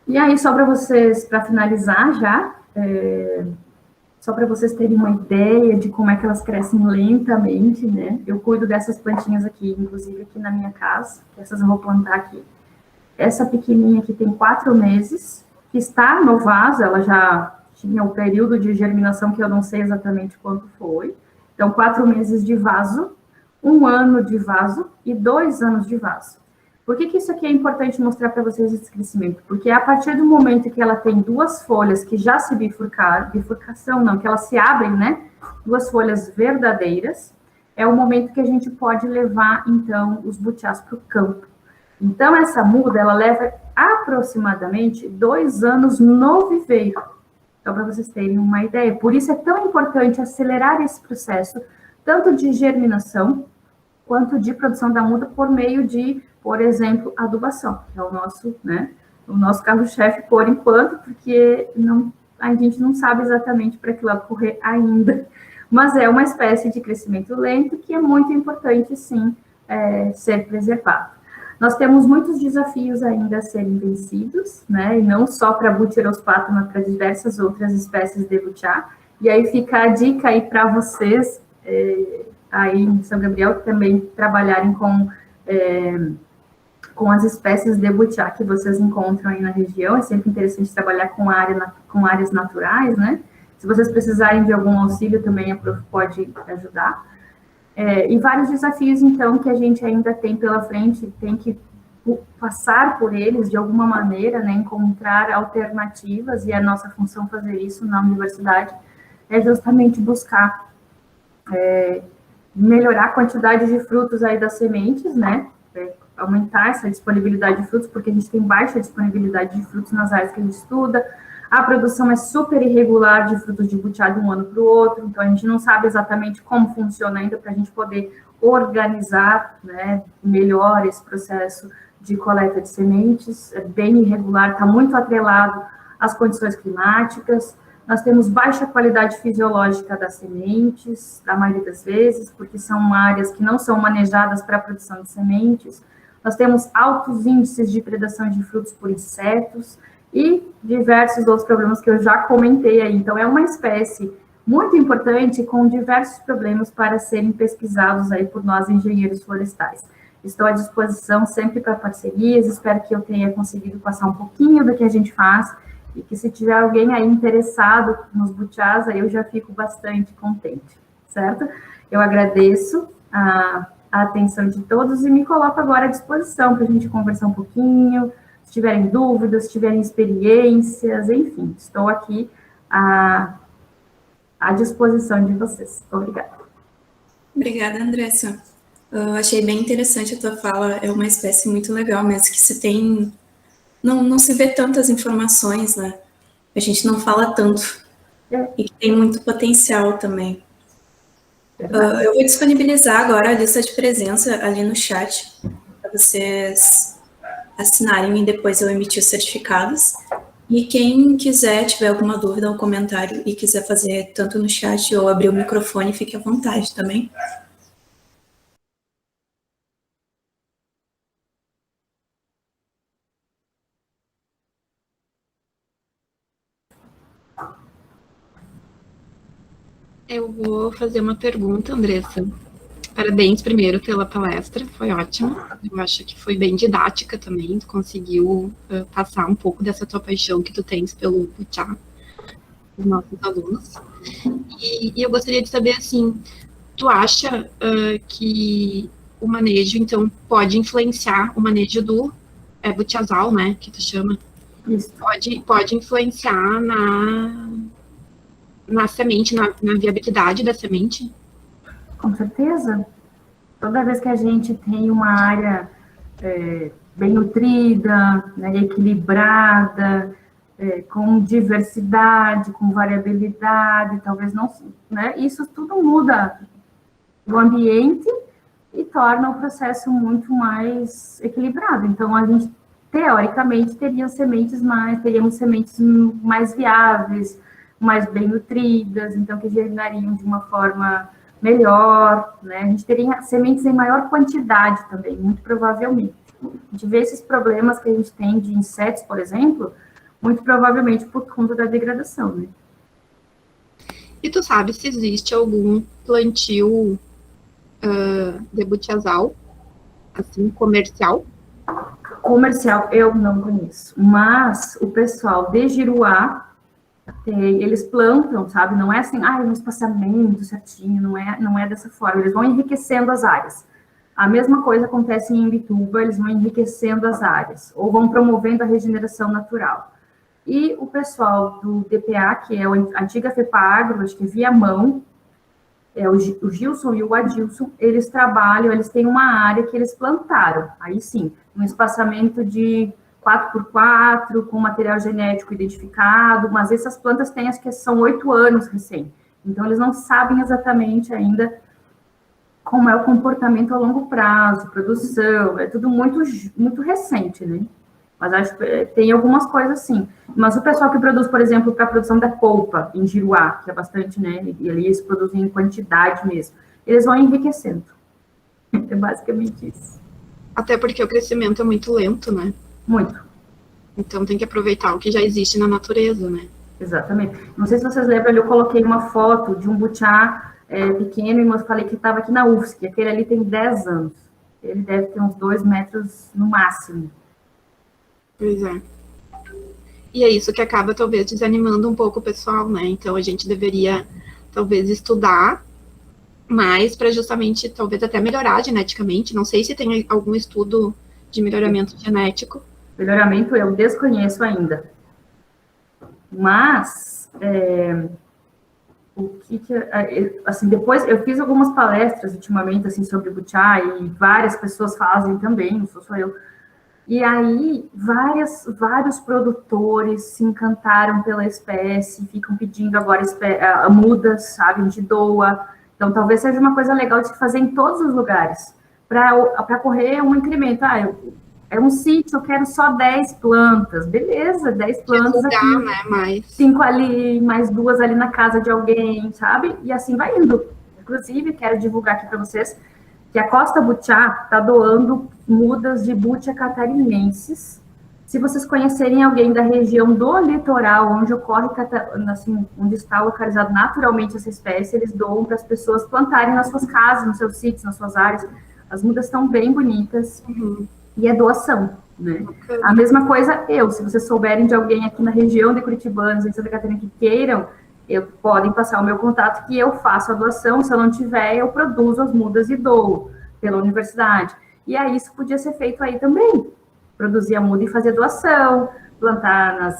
E aí, só para vocês, para finalizar já, só para vocês terem uma ideia de como é que elas crescem lentamente, né? Eu cuido dessas plantinhas aqui, inclusive aqui na minha casa, que essas eu vou plantar aqui. Essa pequenininha aqui tem 4 meses, que está no vaso, ela já tinha o período de germinação que eu não sei exatamente quanto foi. Então, 4 meses de vaso, 1 ano de vaso e 2 anos de vaso. Por que isso aqui é importante mostrar para vocês esse crescimento? Porque a partir do momento que ela tem 2 folhas que já se bifurcação não, que elas se abrem, né? 2 folhas verdadeiras, é o momento que a gente pode levar, então, os butiás para o campo. Então, essa muda, ela leva aproximadamente 2 anos no viveiro. Então, para vocês terem uma ideia. Por isso é tão importante acelerar esse processo, tanto de germinação, quanto de produção da muda por meio de, por exemplo, adubação, que é o nosso carro-chefe por enquanto, porque a gente não sabe exatamente para que lado correr ainda, mas é uma espécie de crescimento lento que é muito importante, sim, ser preservado. Nós temos muitos desafios ainda a serem vencidos, né, e não só para Butyrospatha, mas para diversas outras espécies de butiá, e aí fica a dica aí para vocês, aí em São Gabriel, que também trabalharem com as espécies de butiá que vocês encontram aí na região. É sempre interessante trabalhar com áreas naturais, né? Se vocês precisarem de algum auxílio, também a Prof pode ajudar. E vários desafios, então, que a gente ainda tem pela frente, tem que passar por eles de alguma maneira, né? Encontrar alternativas, e a nossa função fazer isso na universidade é justamente buscar melhorar a quantidade de frutos aí das sementes, né? Aumentar essa disponibilidade de frutos, porque a gente tem baixa disponibilidade de frutos nas áreas que a gente estuda. A produção é super irregular de frutos de butiá de um ano para o outro, então a gente não sabe exatamente como funciona ainda para a gente poder organizar, né, melhor esse processo de coleta de sementes. É bem irregular, está muito atrelado às condições climáticas. Nós temos baixa qualidade fisiológica das sementes, da maioria das vezes, porque são áreas que não são manejadas para a produção de sementes. Nós temos altos índices de predação de frutos por insetos e diversos outros problemas que eu já comentei aí. Então, é uma espécie muito importante com diversos problemas para serem pesquisados aí por nós, engenheiros florestais. Estou à disposição sempre para parcerias, espero que eu tenha conseguido passar um pouquinho do que a gente faz, e que se tiver alguém aí interessado nos butiás, aí eu já fico bastante contente, certo? Eu agradeço a atenção de todos e me coloco agora à disposição para a gente conversar um pouquinho, se tiverem dúvidas, se tiverem experiências, enfim, estou aqui à disposição de vocês. Obrigada. Obrigada, Andressa. Eu achei bem interessante a tua fala, é uma espécie muito legal mesmo, que se tem... Não se vê tantas informações, né? A gente não fala tanto. E que tem muito potencial também. Eu vou disponibilizar agora a lista de presença ali no chat, para vocês assinarem e depois eu emitir os certificados. E quem quiser, tiver alguma dúvida ou comentário e quiser fazer tanto no chat ou abrir o microfone, fique à vontade também. Eu vou fazer uma pergunta, Andressa. Parabéns primeiro pela palestra, foi ótima. Eu acho que foi bem didática também, tu conseguiu passar um pouco dessa tua paixão que tu tens pelo Butiá, os nossos alunos. E eu gostaria de saber, assim, tu acha que o manejo, então, pode influenciar o manejo do butiazal, né, que tu chama? Isso. Pode influenciar na semente, na viabilidade da semente? Com certeza. Toda vez que a gente tem uma área bem nutrida, né, equilibrada, com diversidade, com variabilidade, talvez não, né, isso tudo muda o ambiente e torna o processo muito mais equilibrado. Então, a gente, teoricamente, teríamos sementes mais viáveis, mais bem nutridas, então, que germinariam de uma forma melhor, né? A gente teria sementes em maior quantidade também, muito provavelmente. A gente vê esses problemas que a gente tem de insetos, por exemplo, muito provavelmente por conta da degradação, né? E tu sabe se existe algum plantio de butiazal, assim, comercial? Comercial, eu não conheço, mas o pessoal de Giruá, eles plantam, sabe? Não é assim, um espaçamento certinho, não é dessa forma. Eles vão enriquecendo as áreas. A mesma coisa acontece em Imbituba, eles vão enriquecendo as áreas, ou vão promovendo a regeneração natural. E o pessoal do DPA, que é a antiga FEPAGro, acho que via mão, o Gilson e o Adilson, eles trabalham, eles têm uma área que eles plantaram, aí sim, um espaçamento de 4x4, com material genético identificado, mas essas plantas têm, acho que são 8 anos recém, então eles não sabem exatamente ainda como é o comportamento a longo prazo, produção, é tudo muito recente, né? Mas acho que tem algumas coisas sim. Mas o pessoal que produz, por exemplo, para a produção da polpa, em Giruá, que é bastante, né? E ali eles produzem em quantidade mesmo, eles vão enriquecendo. É basicamente isso. Até porque o crescimento é muito lento, né? Muito. Então tem que aproveitar o que já existe na natureza, né? Exatamente. Não sei se vocês lembram, eu coloquei uma foto de um butiá pequeno e eu falei que estava aqui na UFSC. Aquele ali tem 10 anos. Ele deve ter uns 2 metros no máximo. Pois é. E é isso que acaba, talvez, desanimando um pouco o pessoal, né? Então, a gente deveria, talvez, estudar mais para justamente, talvez, até melhorar geneticamente. Não sei se tem algum estudo de melhoramento genético. Melhoramento eu desconheço ainda. Mas, assim, depois, eu fiz algumas palestras ultimamente, assim, sobre butiá, e várias pessoas fazem também, não sou só eu. E aí, vários produtores se encantaram pela espécie, ficam pedindo agora mudas, sabe, a gente doa. Então, talvez seja uma coisa legal de se fazer em todos os lugares, para correr um incremento. É um sítio, eu quero só 10 plantas. Beleza, 10 plantas aqui, né, 5 ali, mais 2 ali na casa de alguém, sabe? E assim vai indo. Inclusive, quero divulgar aqui para vocês que a Costa Butiá está doando mudas de bútia catarinenses. Se vocês conhecerem alguém da região do litoral, onde ocorre, assim, onde está localizado naturalmente essa espécie, eles doam para as pessoas plantarem nas suas casas, nos seus sítios, nas suas áreas. As mudas estão bem bonitas e é doação, né? A mesma coisa se vocês souberem de alguém aqui na região de Curitibanos, em Santa Catarina, que queiram, podem passar o meu contato que eu faço a doação, se eu não tiver, eu produzo as mudas e dou pela universidade. E aí isso podia ser feito aí também, produzir a muda e fazer doação, plantar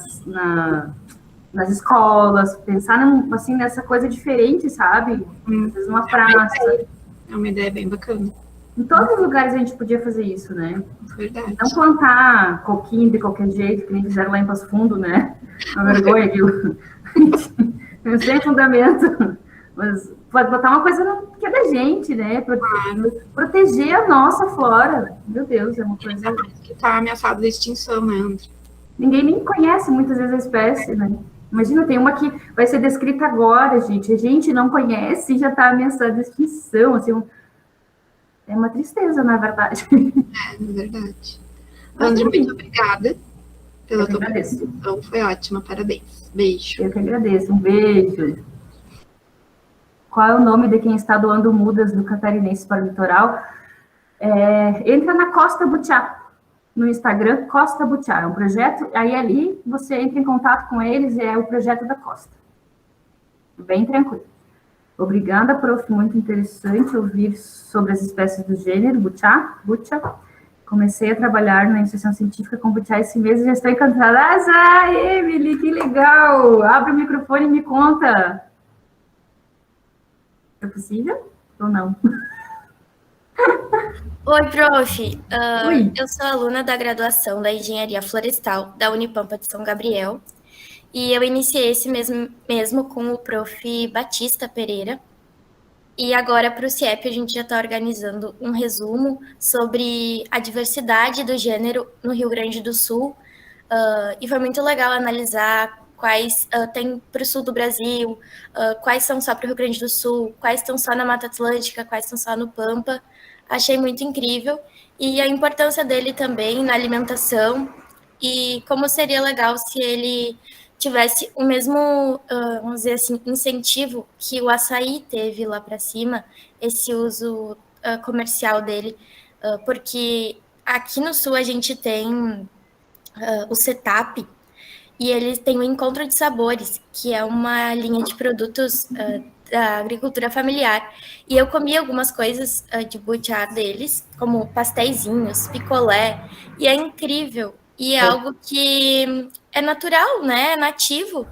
nas escolas, pensar assim, nessa coisa diferente, sabe? Às vezes numa praça. É uma ideia bem bacana. Em todos os lugares a gente podia fazer isso, né? Verdade. Não plantar coquinho de qualquer jeito, que nem fizeram lá em Passo Fundo, né? Uma vergonha aquilo. Sem fundamento. Mas pode botar uma coisa que é da gente, né? Proteger a nossa flora. Meu Deus, é uma coisa... Que está ameaçado de extinção, né, André? Ninguém nem conhece muitas vezes a espécie, né? Imagina, tem uma que vai ser descrita agora, gente. A gente não conhece e já está ameaçada de extinção, assim... É uma tristeza, na verdade. É verdade. André, muito obrigada pela tua participação. Foi ótima, parabéns. Beijo. Eu que agradeço. Um beijo. Qual é o nome de quem está doando mudas do Catarinense para o litoral? Entra na Costa Butiá, no Instagram, Costa Butiá. É um projeto, aí ali você entra em contato com eles, é o projeto da Costa. Bem tranquilo. Obrigada, prof. Muito interessante ouvir sobre as espécies do gênero, Butiá. Comecei a trabalhar na iniciação científica com Butiá esse mês e já estou encantada. Emily, que legal! Abre o microfone e me conta. É possível ou não? Oi, prof. Oi. Eu sou aluna da graduação da Engenharia Florestal da Unipampa de São Gabriel. E eu iniciei esse mesmo com o prof. Batista Pereira. E agora, para o CIEP, a gente já está organizando um resumo sobre a diversidade do gênero no Rio Grande do Sul. E foi muito legal analisar quais tem para o sul do Brasil, quais são só para o Rio Grande do Sul, quais estão só na Mata Atlântica, quais estão só no Pampa. Achei muito incrível. E a importância dele também na alimentação e como seria legal se ele tivesse o mesmo, vamos dizer assim, incentivo que o açaí teve lá para cima, esse uso comercial dele, porque aqui no sul a gente tem o Setap, e eles têm o Encontro de Sabores, que é uma linha de produtos da agricultura familiar. E eu comi algumas coisas de butiá deles, como pasteizinhos, picolé, e é incrível. E é algo que é natural, né? É nativo.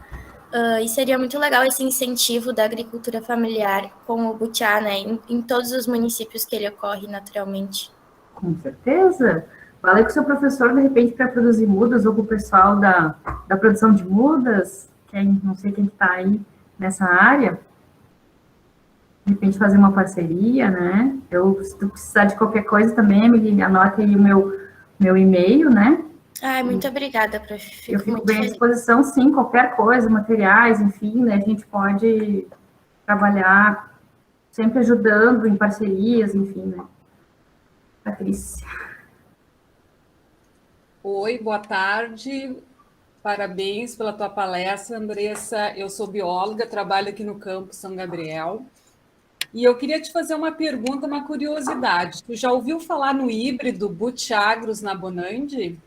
E seria muito legal esse incentivo da agricultura familiar com o butiá, né? Em todos os municípios que ele ocorre naturalmente. Com certeza. Falei com o seu professor, de repente, para produzir mudas, ou com o pessoal da produção de mudas, não sei quem está aí nessa área, de repente fazer uma parceria, né? Se tu precisar de qualquer coisa também, me anote aí o meu e-mail, né? Muito obrigada, prof. Eu fico bem à disposição, sim, qualquer coisa, materiais, enfim, né? A gente pode trabalhar sempre ajudando em parcerias, enfim, né? Patrícia. Oi, boa tarde. Parabéns pela tua palestra, Andressa. Eu sou bióloga, trabalho aqui no Campo São Gabriel. E eu queria te fazer uma pergunta, uma curiosidade. Tu já ouviu falar no híbrido Butiagros na Bonandi?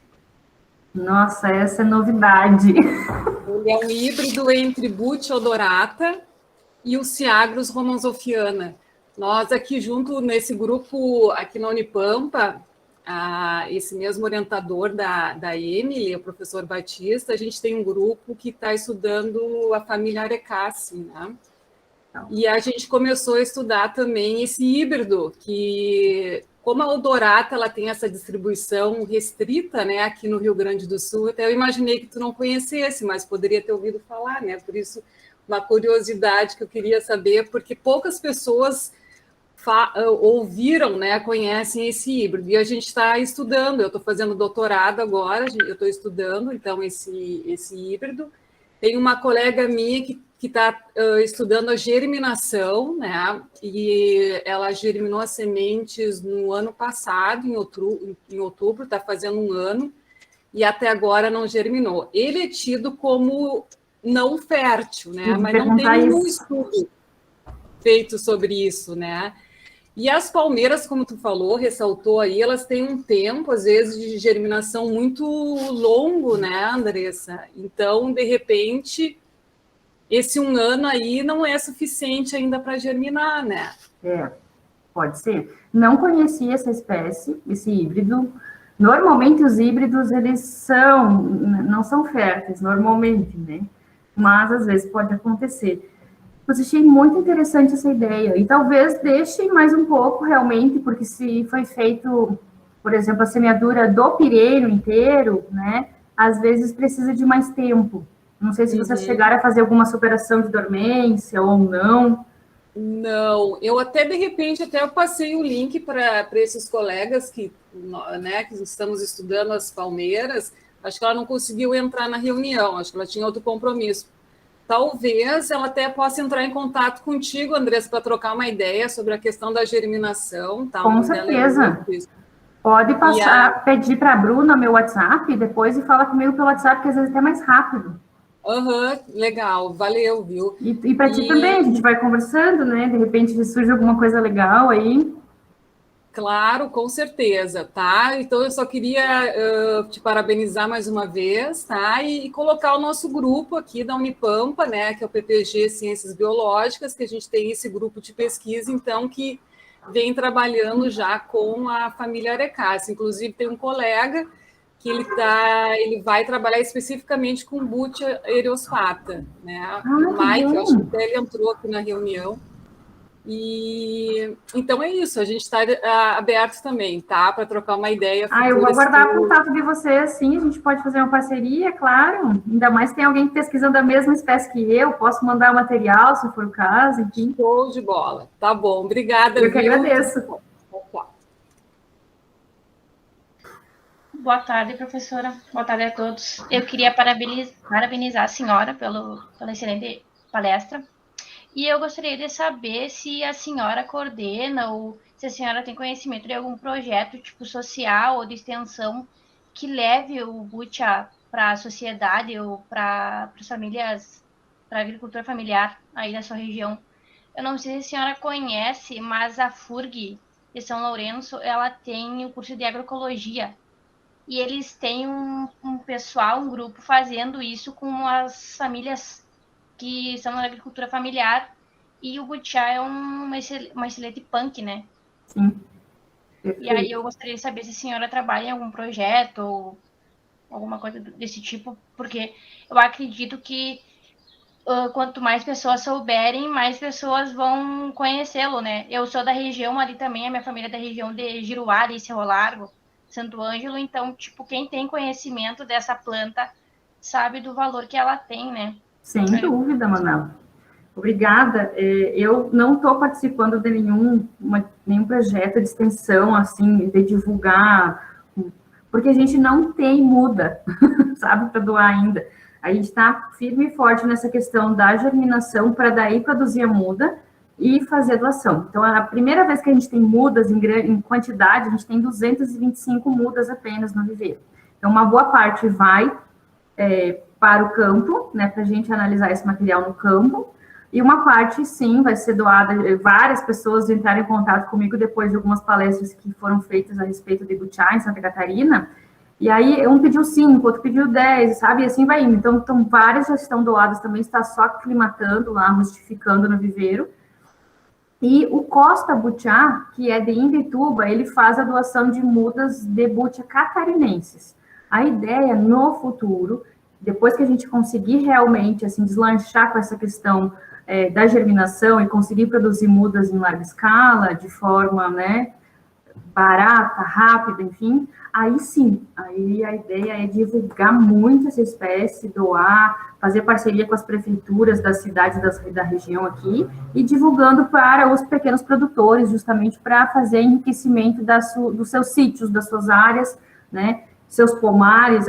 Nossa, essa é novidade. Ele é um híbrido entre Butia odorata e o Ciagros romanzofiana. Nós aqui junto nesse grupo, aqui na Unipampa, esse mesmo orientador da Emily, o professor Batista, a gente tem um grupo que está estudando a família Arecaceae, né? E a gente começou a estudar também esse híbrido, que, como a odorata ela tem essa distribuição restrita, né, aqui no Rio Grande do Sul, até eu imaginei que tu não conhecesse, mas poderia ter ouvido falar, né? Por isso, uma curiosidade que eu queria saber, porque poucas pessoas ouviram, né, conhecem esse híbrido, e a gente está estudando, eu estou fazendo doutorado agora, eu estou estudando, então, esse híbrido. Tem uma colega minha que está estudando a germinação, né, e ela germinou as sementes no ano passado, em outubro, está fazendo um ano, e até agora não germinou. Ele é tido como não fértil, né, mas não tem nenhum estudo feito sobre isso, né. E as palmeiras, como tu falou, ressaltou aí, elas têm um tempo, às vezes, de germinação muito longo, né, Andressa? Então, de repente, esse 1 ano aí não é suficiente ainda para germinar, né? Pode ser. Não conhecia essa espécie, esse híbrido. Normalmente os híbridos, eles não são férteis, normalmente, né? Mas às vezes pode acontecer. Mas achei muito interessante essa ideia. E talvez deixe mais um pouco, realmente, porque se foi feito, por exemplo, a semeadura do pireiro inteiro, né? Às vezes precisa de mais tempo. Não sei se vocês chegaram a fazer alguma superação de dormência ou não. Não, eu até, de repente, eu passei o link para esses colegas que, né, que estamos estudando as palmeiras. Acho que ela não conseguiu entrar na reunião, acho que ela tinha outro compromisso. Talvez ela até possa entrar em contato contigo, Andressa, para trocar uma ideia sobre a questão da germinação. Tá? Com certeza. Pode passar, pedir para a Bruna meu WhatsApp depois e falar comigo pelo WhatsApp, que às vezes é até mais rápido. Legal, valeu, viu? E para ti também, a gente vai conversando, né? De repente surge alguma coisa legal aí. Claro, com certeza, tá? Então eu só queria te parabenizar mais uma vez, tá? E colocar o nosso grupo aqui da Unipampa, né? Que é o PPG Ciências Biológicas, que a gente tem esse grupo de pesquisa, então, que vem trabalhando já com a família Arecácea. Inclusive, tem um colega que ele vai trabalhar especificamente com Butia eriosfata, né? O Mike, eu acho que até ele entrou aqui na reunião. E então é isso, a gente está aberto também, tá? Para trocar uma ideia. Eu vou guardar o contato de vocês, sim, a gente pode fazer uma parceria, claro. Ainda mais tem alguém pesquisando a mesma espécie que eu, posso mandar o material, se for o caso, enfim. Show de bola. Tá bom, obrigada. Eu que agradeço. Boa tarde, professora. Boa tarde a todos. Eu queria parabenizar a senhora pela excelente palestra. E eu gostaria de saber se a senhora coordena ou se a senhora tem conhecimento de algum projeto tipo social ou de extensão que leve o Butia para a sociedade ou para as famílias, para a agricultura familiar aí da sua região. Eu não sei se a senhora conhece, mas a FURG de São Lourenço, ela tem o curso de agroecologia. E eles têm um pessoal, um grupo, fazendo isso com as famílias que estão na agricultura familiar. E o Butia é uma excelente punk, né? Sim. E aí eu gostaria de saber se a senhora trabalha em algum projeto ou alguma coisa desse tipo, porque eu acredito que quanto mais pessoas souberem, mais pessoas vão conhecê-lo, né? Eu sou da região ali também, a minha família é da região de Giruária, Cerro Largo, Santo Ângelo, então, tipo, quem tem conhecimento dessa planta sabe do valor que ela tem, né? Sem dúvida, Manuela. Obrigada. Eu não estou participando de nenhum projeto de extensão, assim, de divulgar, porque a gente não tem muda, sabe, para doar ainda. A gente está firme e forte nessa questão da germinação para daí produzir a muda e fazer a doação. Então, a primeira vez que a gente tem mudas em quantidade, a gente tem 225 mudas apenas no viveiro. Então, uma boa parte vai para o campo, né, para a gente analisar esse material no campo, e uma parte, sim, vai ser doada. Várias pessoas entraram em contato comigo depois de algumas palestras que foram feitas a respeito de Butia em Santa Catarina, e aí um pediu 5, outro pediu 10, sabe, e assim vai indo. Então várias já estão doadas também, está só aclimatando lá, rustificando no viveiro. E o Costa Butia, que é de Imbituba, ele faz a doação de mudas de Butia catarinenses. A ideia, no futuro, depois que a gente conseguir realmente, assim, deslanchar com essa questão da germinação e conseguir produzir mudas em larga escala, de forma, né, barata, rápida, enfim, aí sim, aí a ideia é divulgar muito essa espécie, doar, fazer parceria com as prefeituras das cidades da região aqui, e divulgando para os pequenos produtores, justamente para fazer enriquecimento dos seus sítios, das suas áreas, né, seus pomares.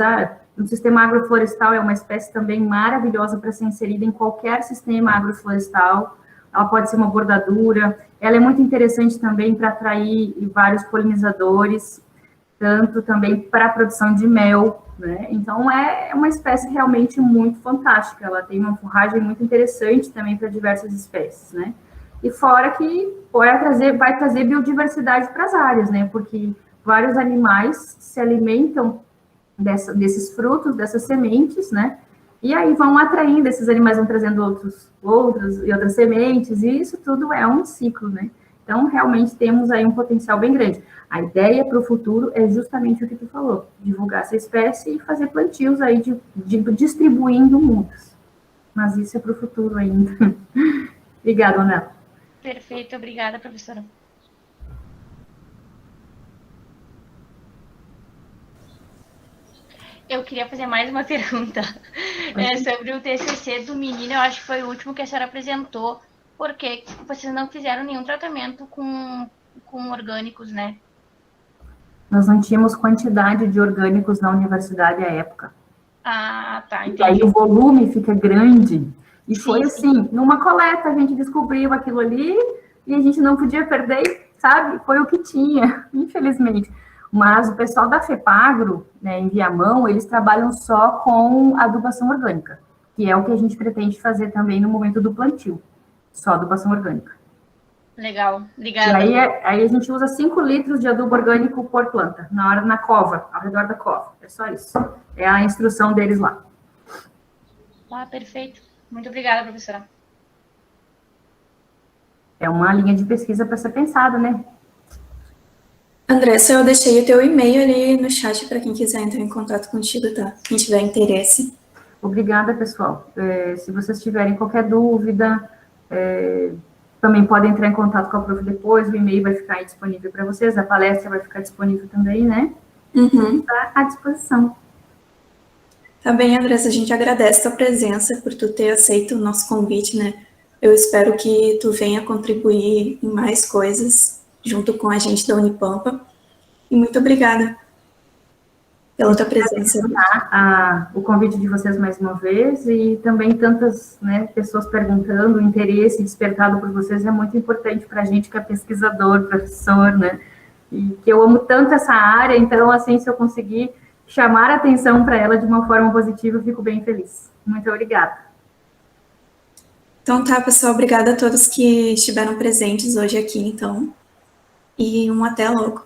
O sistema agroflorestal é uma espécie também maravilhosa para ser inserida em qualquer sistema agroflorestal. Ela pode ser uma bordadura. Ela é muito interessante também para atrair vários polinizadores, tanto também para a produção de mel, né? Então, é uma espécie realmente muito fantástica. Ela tem uma forragem muito interessante também para diversas espécies, né? E fora que vai trazer biodiversidade para as áreas, né? Porque vários animais se alimentam desses frutos, dessas sementes, né? E aí vão atraindo, esses animais vão trazendo outros e outras sementes, e isso tudo é um ciclo, né? Então, realmente temos aí um potencial bem grande. A ideia para o futuro é justamente o que tu falou, divulgar essa espécie e fazer plantios aí distribuindo mudas. Mas isso é para o futuro ainda. Obrigada, Ana. Perfeito, obrigada, professora. Eu queria fazer mais uma pergunta sobre o TCC do menino. Eu acho que foi o último que a senhora apresentou. Por que vocês não fizeram nenhum tratamento com orgânicos, né? Nós não tínhamos quantidade de orgânicos na universidade à época. Ah, tá, entendi. E aí o volume fica grande. E sim, foi assim, numa coleta a gente descobriu aquilo ali e a gente não podia perder, sabe? Foi o que tinha, infelizmente. Mas o pessoal da FEPAGRO, né, em Viamão, eles trabalham só com adubação orgânica, que é o que a gente pretende fazer também no momento do plantio, só adubação orgânica. Legal, obrigada. E aí a gente usa 5 litros de adubo orgânico por planta, na cova, ao redor da cova. É só isso. É a instrução deles lá. Ah, perfeito. Muito obrigada, professora. É uma linha de pesquisa para ser pensada, né? Andressa, eu deixei o teu e-mail ali no chat para quem quiser entrar em contato contigo, tá? Quem tiver interesse. Obrigada, pessoal. Se vocês tiverem qualquer dúvida, também podem entrar em contato com a prof depois, o e-mail vai ficar aí disponível para vocês, a palestra vai ficar disponível também, né? Está à disposição. Tá bem, Andressa, a gente agradece a tua presença, por tu ter aceito o nosso convite, né? Eu espero que tu venha contribuir em mais coisas junto com a gente da Unipampa. E muito obrigada pela tua presença. O convite de vocês mais uma vez e também tantas, né, pessoas perguntando, o interesse despertado por vocês é muito importante para a gente que é pesquisador, professor, né? E que eu amo tanto essa área, então, assim, se eu conseguir chamar a atenção para ela de uma forma positiva, eu fico bem feliz. Muito obrigada. Então tá, pessoal, obrigada a todos que estiveram presentes hoje aqui, então. E até logo.